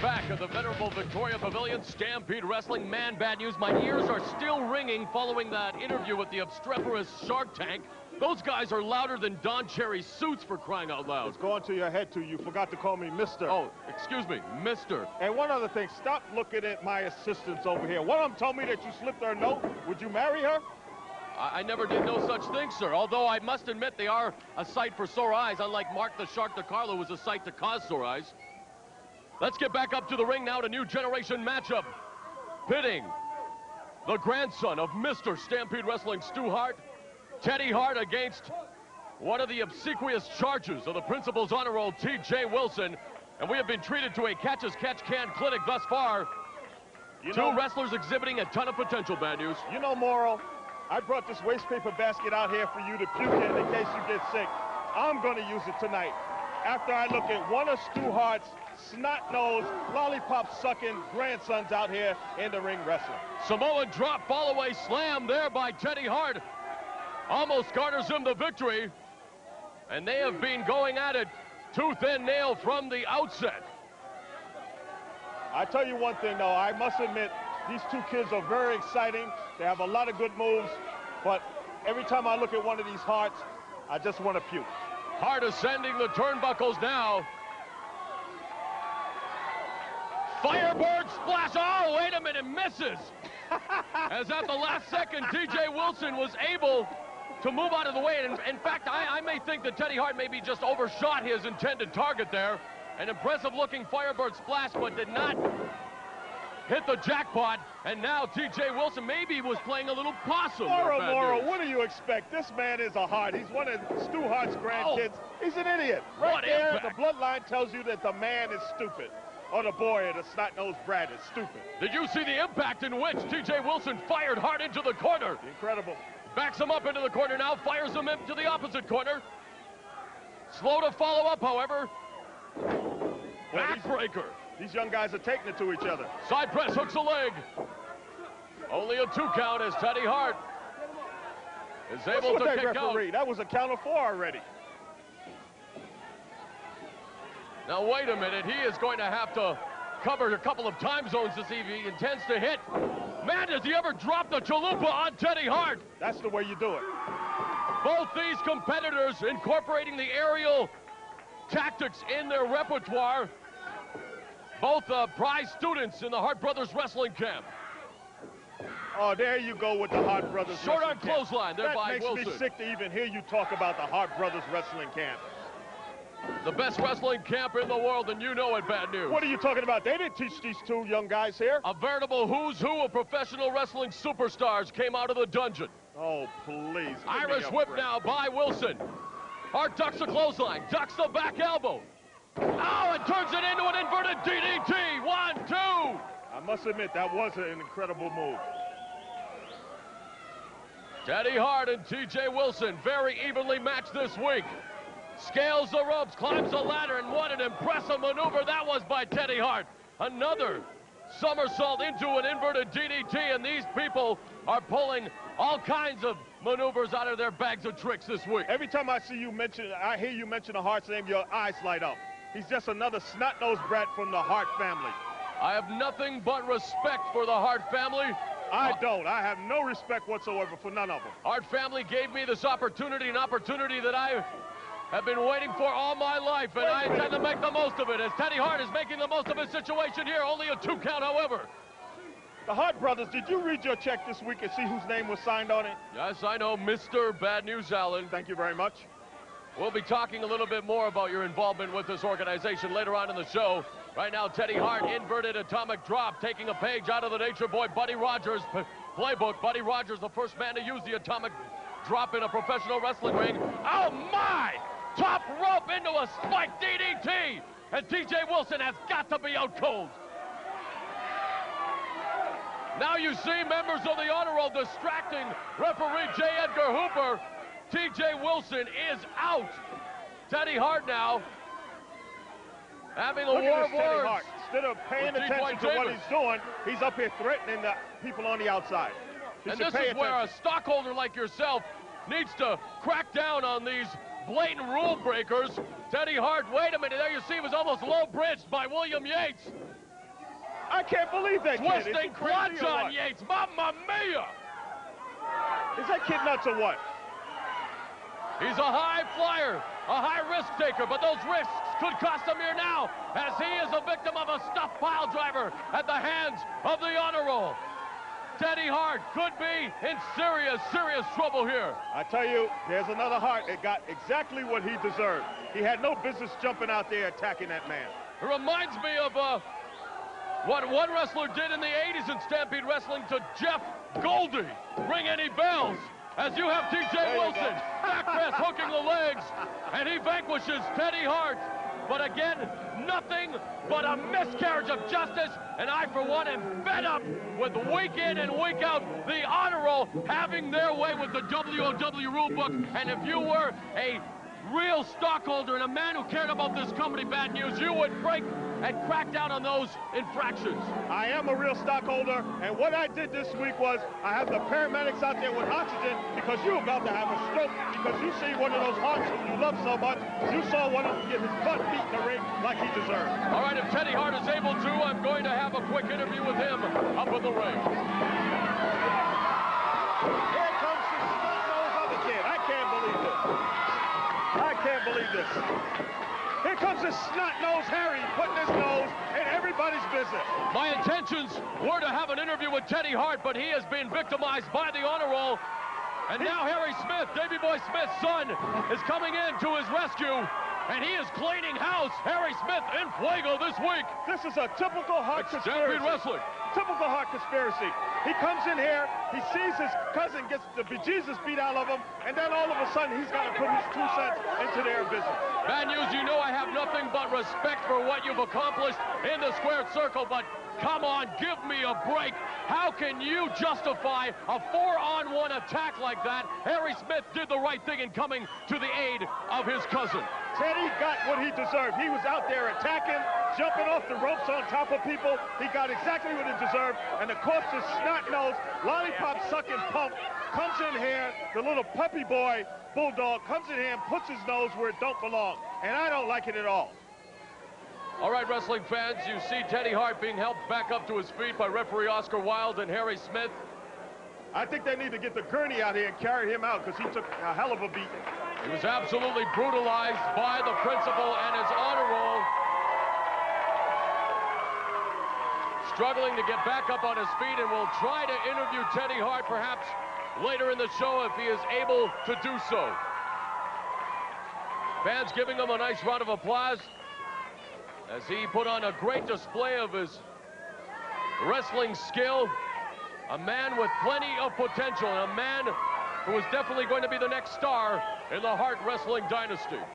back at the venerable Victoria Pavilion, Stampede Wrestling. Man, bad news. My ears are still ringing following that interview with the obstreperous Shark Tank. Those guys are louder than Don Cherry's suits, for crying out loud. It's going to your head, too. You forgot to call me Mr. Oh, excuse me, Mr. And one other thing, stop looking at my assistants over here. One of them told me that you slipped her a note. Would you marry her? I never did no such thing, sir. Although I must admit they are a sight for sore eyes, unlike Mark the Shark DiCarlo was a sight to cause sore eyes. Let's get back up to the ring now to new generation matchup. Pitting the grandson of Mr. Stampede Wrestling, Stu Hart, Teddy Hart, against one of the obsequious charges of the principal's honor roll, T.J. Wilson. And we have been treated to a catch-as-catch-can clinic thus far. Two wrestlers exhibiting a ton of potential, bad news. You know, Morrow, I brought this waste paper basket out here for you to puke in case you get sick. I'm going to use it tonight after I look at one of Stu Hart's snot-nosed, lollipop-sucking grandsons out here in the ring wrestling. Samoan drop, fall-away slam there by Teddy Hart. Almost garners him the victory. And they have been going at it tooth and nail from the outset. I tell you one thing, though, I must admit, these two kids are very exciting. They have a lot of good moves, but every time I look at one of these Harts, I just want to puke. Hart ascending the turnbuckles now. Firebird splash. Oh, wait a minute, misses. As at the last second, T.J. Wilson was able to move out of the way. And in fact, I may think that Teddy Hart maybe just overshot his intended target there. An impressive-looking Firebird splash, but did not hit the jackpot. And now T.J. Wilson maybe was playing a little possum. Morrow, what do you expect? This man is a Hart. He's one of Stu Hart's grandkids. Oh, he's an idiot. Right there, the bloodline tells you that the man is stupid. Or the boy, the snot-nosed brat, is stupid. Did you see the impact in which T.J. Wilson fired Hart into the corner? Incredible. Backs him up into the corner now, fires him into the opposite corner. Slow to follow up, however. Backbreaker. These young guys are taking it to each other. Side press, hooks a leg. Only a 2 count as Teddy Hart is able to kick out. That was a count of 4 already. Now, wait a minute. He is going to have to cover a couple of time zones to see if he intends to hit. Man, does he ever drop the chalupa on Teddy Hart? That's the way you do it. Both these competitors incorporating the aerial tactics in their repertoire. Both prize students in the Hart Brothers Wrestling Camp. Oh, there you go with the Hart Brothers Short arm clothesline there by Wilson. That makes me sick to even hear you talk about the Hart Brothers Wrestling Camp. The best wrestling camp in the world, and you know it, bad news. What are you talking about? They didn't teach these two young guys here. A veritable who's who of professional wrestling superstars came out of the dungeon. Oh, please. Irish whip now by Wilson. Hart ducks the clothesline, ducks the back elbow. Oh, and turns it into an inverted DDT. 1, 2. I must admit, that was an incredible move. Teddy Hart and T.J. Wilson very evenly matched this week. Scales the ropes, climbs the ladder, and what an impressive maneuver that was by Teddy Hart. Another somersault into an inverted DDT, and these people are pulling all kinds of maneuvers out of their bags of tricks this week. Every time I hear you mention the Hart's name, your eyes light up. He's just another snot-nosed brat from the Hart family. I have nothing but respect for the Hart family. I don't. I have no respect whatsoever for none of them. Hart family gave me this opportunity, an opportunity that I have been waiting for all my life, and I intend to make the most of it, as Teddy Hart is making the most of his situation here. Only a 2 count, however. The Hart brothers, did you read your check this week and see whose name was signed on it? Yes, I know, Mr. Bad News Allen. Thank you very much. We'll be talking a little bit more about your involvement with this organization later on in the show. Right now, Teddy Hart, inverted atomic drop, taking a page out of the Nature Boy Buddy Rogers playbook. Buddy Rogers, the first man to use the atomic drop in a professional wrestling ring. Oh, my! Top rope into a spike DDT, and T.J. Wilson has got to be out cold. Now you see members of the honor roll distracting referee J. Edgar Hooper. T.J. Wilson is out. Teddy Hart now having a war of words. Instead of paying attention to what he's doing, he's up here threatening the people on the outside. And this is where a stockholder like yourself needs to crack down on these blatant rule breakers. Teddy Hart, wait a minute, there you see, was almost low bridged by William Yates. I can't believe that kid. Twisting quads on Yates. Mamma mia! Is that kid nuts or what? He's a high flyer, a high risk taker, but those risks could cost him here now, as he is a victim of a stuffed pile driver at the hands of the honor roll. Teddy Hart could be in serious, serious trouble here. I tell you, there's another Hart that got exactly what he deserved. He had no business jumping out there attacking that man. It reminds me of what one wrestler did in the 80s in Stampede Wrestling to Jeff Goldie. Ring any bells? As you have T.J. Wilson, back press hooking the legs, and he vanquishes Teddy Hart. But again, nothing but a miscarriage of justice, and I, for one, am fed up with week in and week out the honor roll having their way with the WOW rulebook. And if you were a real stockholder and a man who cared about this company, Bad News, you would break and crack down on those infractions. I am a real stockholder, and what I did this week was I have the paramedics out there with oxygen because you're about to have a stroke because you see one of those Harts who you love so much. You saw one of them get his butt beat in the ring like he deserved. All right, if Teddy Hart is able to, I'm going to have a quick interview with him up in the ring. Here comes the snot-nosed other kid. I can't believe this. I can't believe this. Here comes this snot-nosed Harry putting his nose in everybody's business. My intentions were to have an interview with Teddy Hart, but he has been victimized by the honor roll. And now Harry Smith, Davey Boy Smith's son, is coming in to his rescue, and he is cleaning house. Harry Smith in fuego this week. This is a typical Hart conspiracy. Stampede Wrestling. Typical Hart conspiracy. He comes in here, he sees his cousin gets the bejesus beat out of him, and then all of a sudden he's got to put his 2 cents into their business. Bad News, you know I have nothing but respect for what you've accomplished in the squared circle, but come on, give me a break. How can you justify a 4-on-1 attack like that? Harry Smith did the right thing in coming to the aid of his cousin. Teddy got what he deserved. He was out there attacking, jumping off the ropes on top of people. He got exactly what he deserved. And of course, this snot-nosed, lollipop-sucking punk comes in here, the little puppy boy, bulldog, comes in here and puts his nose where it don't belong. And I don't like it at all. All right, wrestling fans, you see Teddy Hart being helped back up to his feet by referee Oscar Wilde and Harry Smith. I think they need to get the gurney out here and carry him out because he took a hell of a beating. He was absolutely brutalized by the principal and his honor roll. Struggling to get back up on his feet, and we'll try to interview Teddy Hart perhaps later in the show if he is able to do so. Fans giving him a nice round of applause as he put on a great display of his wrestling skill. A man with plenty of potential, and a man who is definitely going to be the next star in the Hart Wrestling dynasty.